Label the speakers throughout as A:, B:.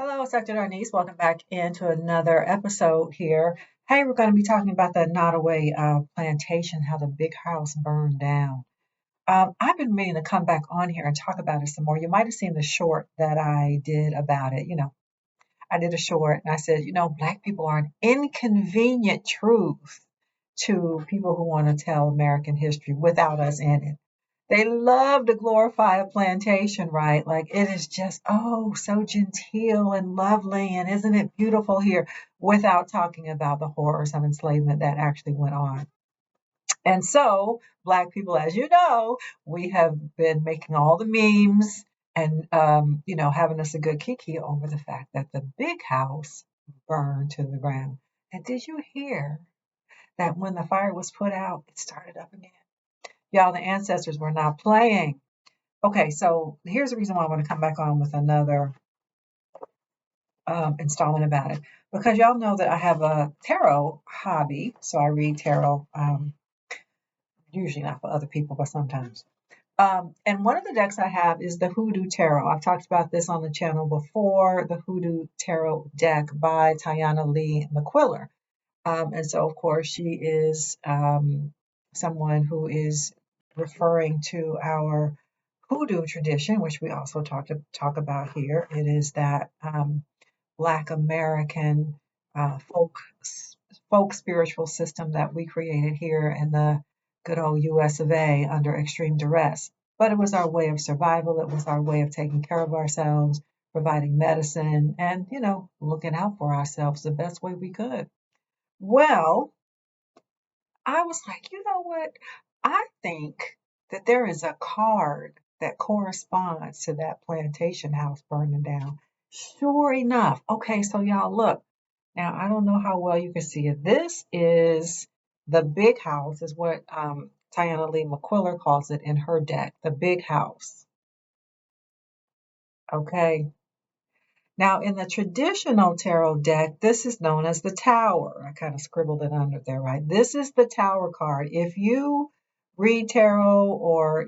A: Hello, it's Dr. Darnise. Welcome back into another episode here. Hey, we're going to be talking about the Nottoway plantation, how the big house burned down. I've been meaning to come back on here and talk about it some more. You might have seen the short that I did about it. I did a short and I said, Black people are an inconvenient truth to people who want to tell American history without us in it. They love to glorify a plantation, right? Like it is just, oh, so genteel and lovely, and isn't it beautiful here, without talking about the horrors of enslavement that actually went on. And so, Black people, as you know, we have been making all the memes and, having us a good kiki over the fact that the big house burned to the ground. And did you hear that when the fire was put out, it started up again? Y'all, the ancestors were not playing. Okay, so here's the reason why I want to come back on with another installment about it. Because y'all know that I have a tarot hobby. So I read tarot, usually not for other people, but sometimes. And one of the decks I have is the Hoodoo Tarot. I've talked about this on the channel before, the Hoodoo Tarot deck by Tayanna McQuiller. And so, of course, she is someone who is referring to our Hoodoo tradition, which we also talk about here. It is that Black American folk spiritual system that we created here in the good old U.S. of A. under extreme duress. But it was our way of survival. It was our way of taking care of ourselves, providing medicine, and looking out for ourselves the best way we could. Well, I was like, you know what? I think that there is a card that corresponds to that plantation house burning down. Sure enough. Okay, so y'all look. Now, I don't know how well you can see it. This is the big house, is what Tayanna McQuiller calls it in her deck, the big house. Okay. Now, in the traditional tarot deck, this is known as the Tower. I kind of scribbled it under there, right? This is the Tower card. If you read tarot or,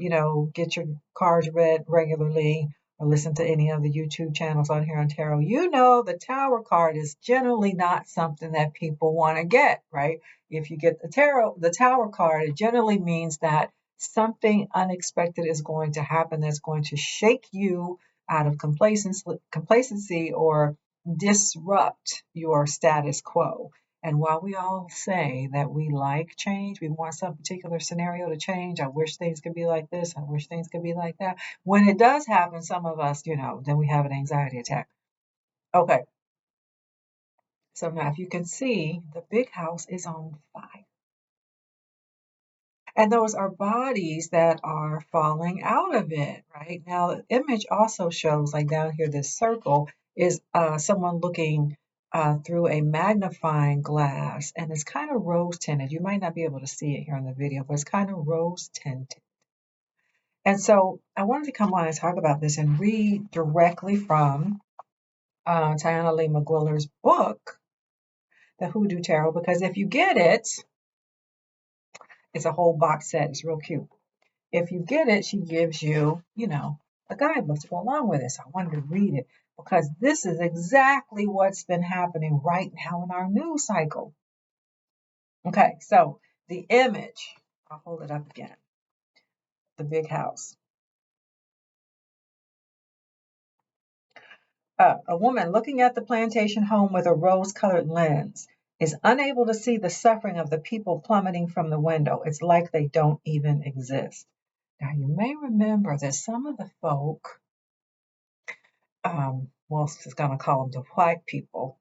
A: get your cards read regularly or listen to any of the YouTube channels on here on tarot, the Tower card is generally not something that people want to get, right? If you get the Tower card, it generally means that something unexpected is going to happen that's going to shake you out of complacency or disrupt your status quo. And while we all say that we like change, we want some particular scenario to change. I wish things could be like this. I wish things could be like that. When it does happen, some of us, then we have an anxiety attack. Okay. So now if you can see, the big house is on fire. And those are bodies that are falling out of it, right? Now, the image also shows, like down here, this circle is someone looking through a magnifying glass, and it's kind of rose tinted. You might not be able to see it here in the video, but it's kind of rose tinted. And so I wanted to come on and talk about this and read directly from Tayanna McQuiller's book, The Hoodoo Tarot, because if you get it, it's a whole box set. It's real cute. If you get it, she gives you, a guidebook to go along with it. So I wanted to read it because this is exactly what's been happening right now in our news cycle. Okay, so the image, I'll hold it up again. The big house. A woman looking at the plantation home with a rose-colored lens is unable to see the suffering of the people plummeting from the window. It's like they don't even exist. Now, you may remember that some of the folk, well, it's going to call them the white people,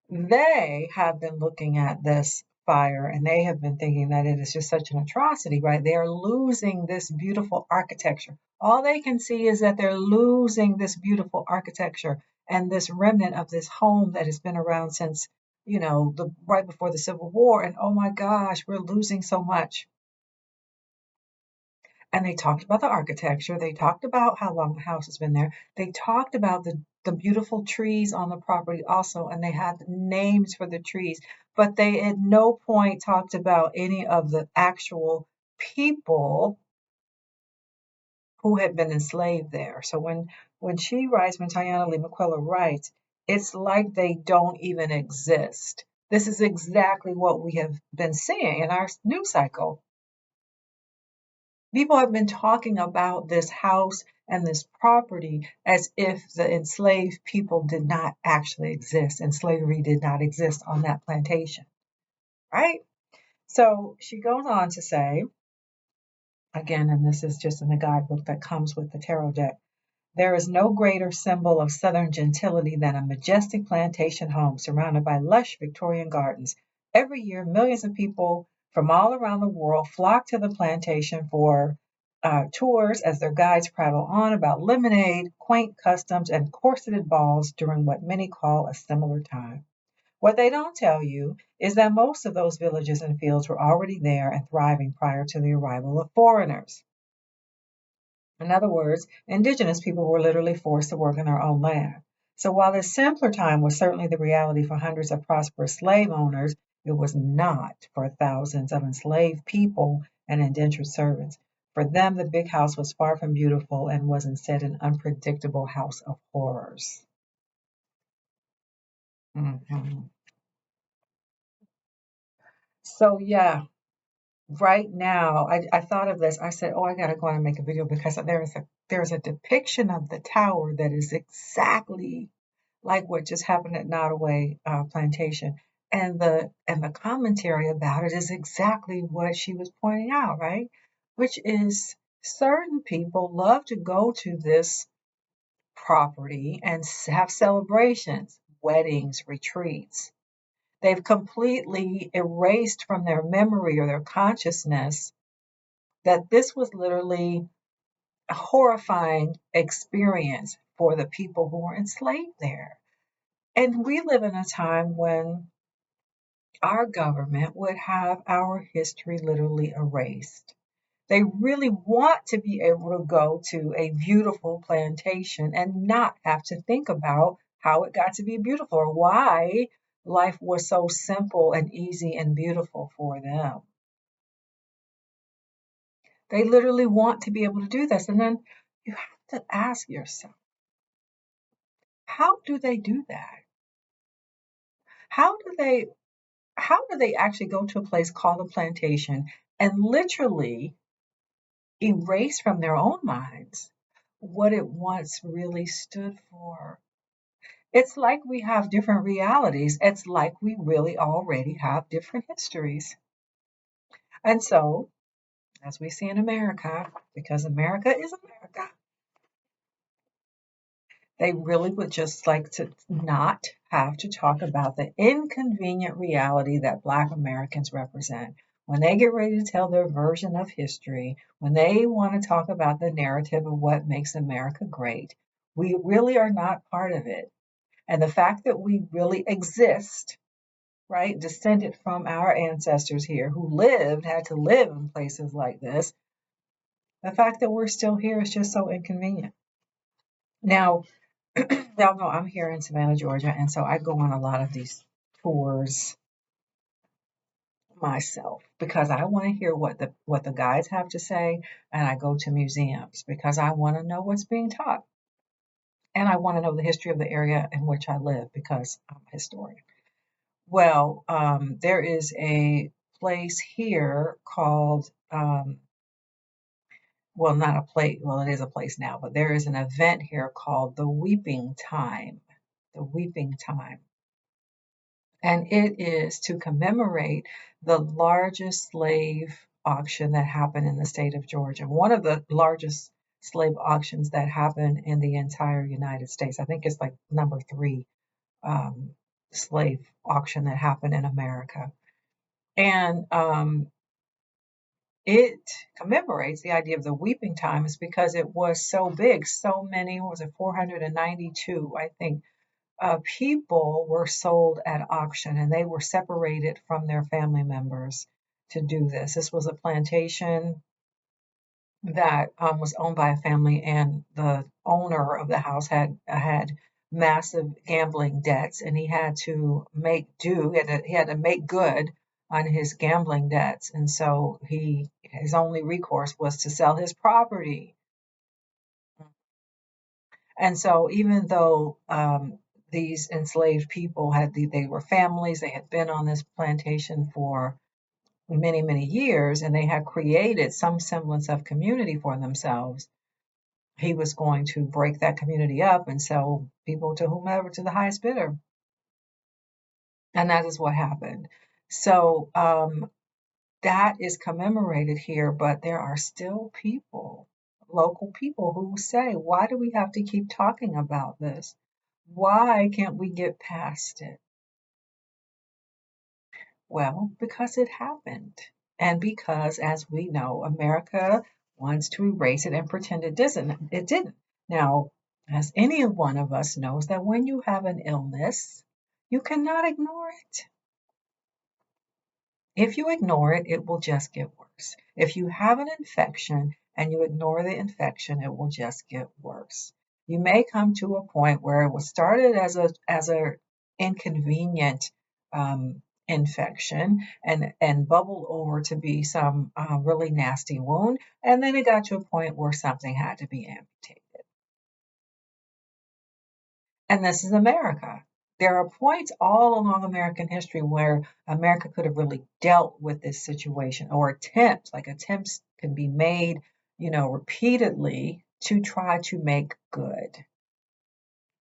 A: they have been looking at this fire and they have been thinking that it is just such an atrocity, right? They are losing this beautiful architecture. All they can see is that they're losing this beautiful architecture and this remnant of this home that has been around since, the right before the Civil War. And oh my gosh, we're losing so much. And they talked about the architecture. They talked about how long the house has been there. They talked about the beautiful trees on the property also, and they had names for the trees. But they at no point talked about any of the actual people who had been enslaved there. So when Tayanna McQuiller writes, It's like they don't even exist. This is exactly what we have been seeing in our news cycle. People have been talking about this house and this property as if the enslaved people did not actually exist and slavery did not exist on that plantation, right? So she goes on to say, again, and this is just in the guidebook that comes with the tarot deck, there is no greater symbol of Southern gentility than a majestic plantation home surrounded by lush Victorian gardens. Every year, millions of people from all around the world flock to the plantation for tours as their guides prattle on about lemonade, quaint customs, and corseted balls during what many call a similar time. What they don't tell you is that most of those villages and fields were already there and thriving prior to the arrival of foreigners. In other words, indigenous people were literally forced to work in their own land. So while this simpler time was certainly the reality for hundreds of prosperous slave owners, it was not for thousands of enslaved people and indentured servants. For them, the big house was far from beautiful and was instead an unpredictable house of horrors. Mhm. So, yeah, right now, I thought of this. I said, "Oh, I gotta go on and make a video because there's a depiction of the tower that is exactly like what just happened at Nottoway Plantation, and the commentary about it is exactly what she was pointing out, right? Which is certain people love to go to this property and have celebrations, weddings, retreats. They've completely erased from their memory or their consciousness that this was literally a horrifying experience for the people who were enslaved there. And we live in a time when our government would have our history literally erased. They really want to be able to go to a beautiful plantation and not have to think about how it got to be beautiful or why life was so simple and easy and beautiful for them. They literally want to be able to do this. And then you have to ask yourself, how do they do that? How do they actually go to a place called a plantation and literally erase from their own minds what it once really stood for? It's like we have different realities. It's like we really already have different histories. And so, as we see in America, because America is America, they really would just like to not have to talk about the inconvenient reality that Black Americans represent. When they get ready to tell their version of history, when they want to talk about the narrative of what makes America great, we really are not part of it. And the fact that we really exist, right, descended from our ancestors here who had to live in places like this, the fact that we're still here is just so inconvenient. Now, y'all know I'm here in Savannah, Georgia, and so I go on a lot of these tours myself because I want to hear what the guides have to say, and I go to museums because I want to know what's being taught, and I want to know the history of the area in which I live because I'm a historian. Well, there is a place here called well, not a place. Well, it is a place now, but there is an event here called the Weeping Time. The Weeping Time. And it is to commemorate the largest slave auction that happened in the state of Georgia. One of the largest slave auctions that happened in the entire United States. I think it's like number three slave auction that happened in America. And it commemorates the idea of the weeping times because it was so big. So many, what was it, 492, I think, people were sold at auction and they were separated from their family members to do this. This was a plantation that was owned by a family, and the owner of the house had massive gambling debts, and he had to make do. He had to make good on his gambling debts, and so his only recourse was to sell his property. And so, even though these enslaved people they were families. They had been on this plantation for many, many years, and they had created some semblance of community for themselves. He was going to break that community up and sell people to whomever, to the highest bidder. And that is what happened. So that is commemorated here, but there are still people, local people, who say, why do we have to keep talking about this? Why can't we get past it? Well, because it happened. And because, as we know, America wants to erase it and pretend it doesn't. It didn't. Now, as any one of us knows, that when you have an illness, you cannot ignore it. If you ignore it, it will just get worse. If you have an infection and you ignore the infection, it will just get worse. You may come to a point where it was started as a inconvenient infection and bubbled over to be some really nasty wound, and then it got to a point where something had to be amputated. And this is America. There are points all along American history where America could have really dealt with this situation, or attempts can be made, repeatedly to try to make good.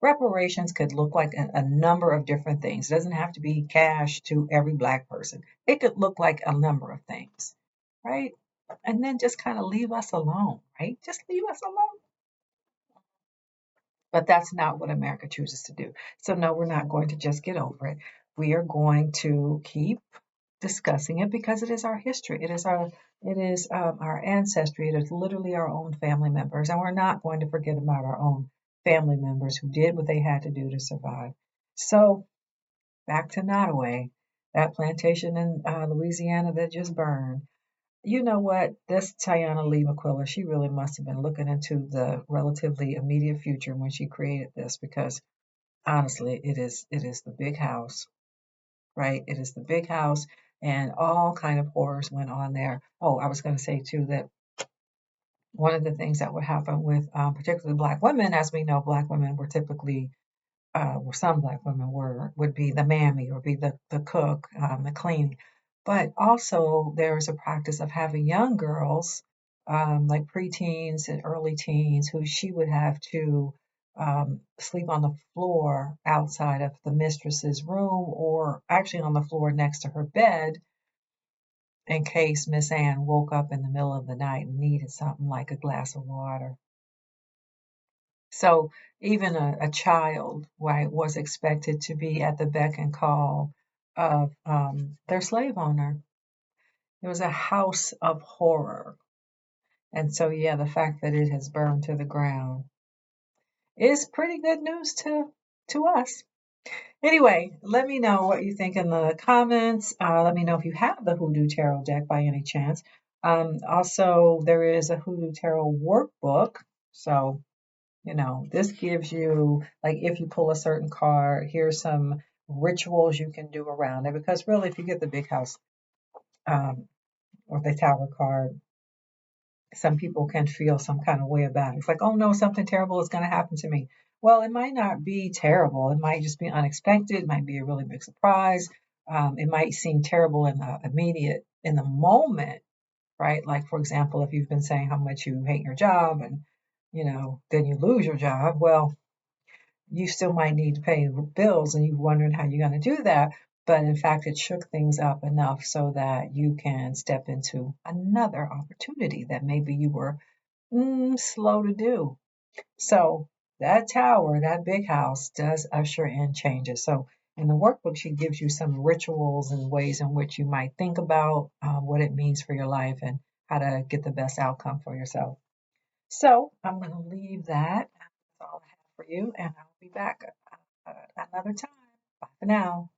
A: Reparations could look like a number of different things. It doesn't have to be cash to every Black person. It could look like a number of things, right? And then just kind of leave us alone, right? Just leave us alone. But that's not what America chooses to do. So, no, we're not going to just get over it. We are going to keep discussing it because it is our history. It is our ancestry. It is literally our own family members, and we're not going to forget about our own family members who did what they had to do to survive. So, back to Nottoway, that plantation in Louisiana that just burned. You know what? This Tayanna Lee McQuiller, she really must have been looking into the relatively immediate future when she created this, because honestly, it is the big house, right? It is the big house, and all kind of horrors went on there. Oh, I was going to say too that one of the things that would happen with particularly Black women, as we know, Black women were typically or some Black women would be the mammy or be the cook, the cleaning. But also there's a practice of having young girls, like preteens and early teens, who she would have to sleep on the floor outside of the mistress's room, or actually on the floor next to her bed, in case Miss Ann woke up in the middle of the night and needed something like a glass of water. So even a child, right, was expected to be at the beck and call of their slave owner. It was a house of horror. And so, yeah, the fact that it has burned to the ground is pretty good news to us. Anyway, let me know what you think in the comments. Let me know if you have the Hoodoo Tarot deck by any chance. Also, there is a Hoodoo Tarot workbook. So this gives you, like, if you pull a certain card, here's some rituals you can do around it. Because really, if you get the big house or the tower card, some people can feel some kind of way about it. It's like, oh no, something terrible is going to happen to me. Well, it might not be terrible. It might just be unexpected. It might be a really big surprise. It might seem terrible in the immediate, in the moment, right? Like, for example, if you've been saying how much you hate your job and, then you lose your job. Well, you still might need to pay bills and you're wondering how you're going to do that. But in fact, it shook things up enough so that you can step into another opportunity that maybe you were slow to do. So that tower, that big house, does usher in changes. So in the workbook, she gives you some rituals and ways in which you might think about what it means for your life and how to get the best outcome for yourself. So I'm going to leave that. That's all I have for you, and I'll be back another time. Bye for now.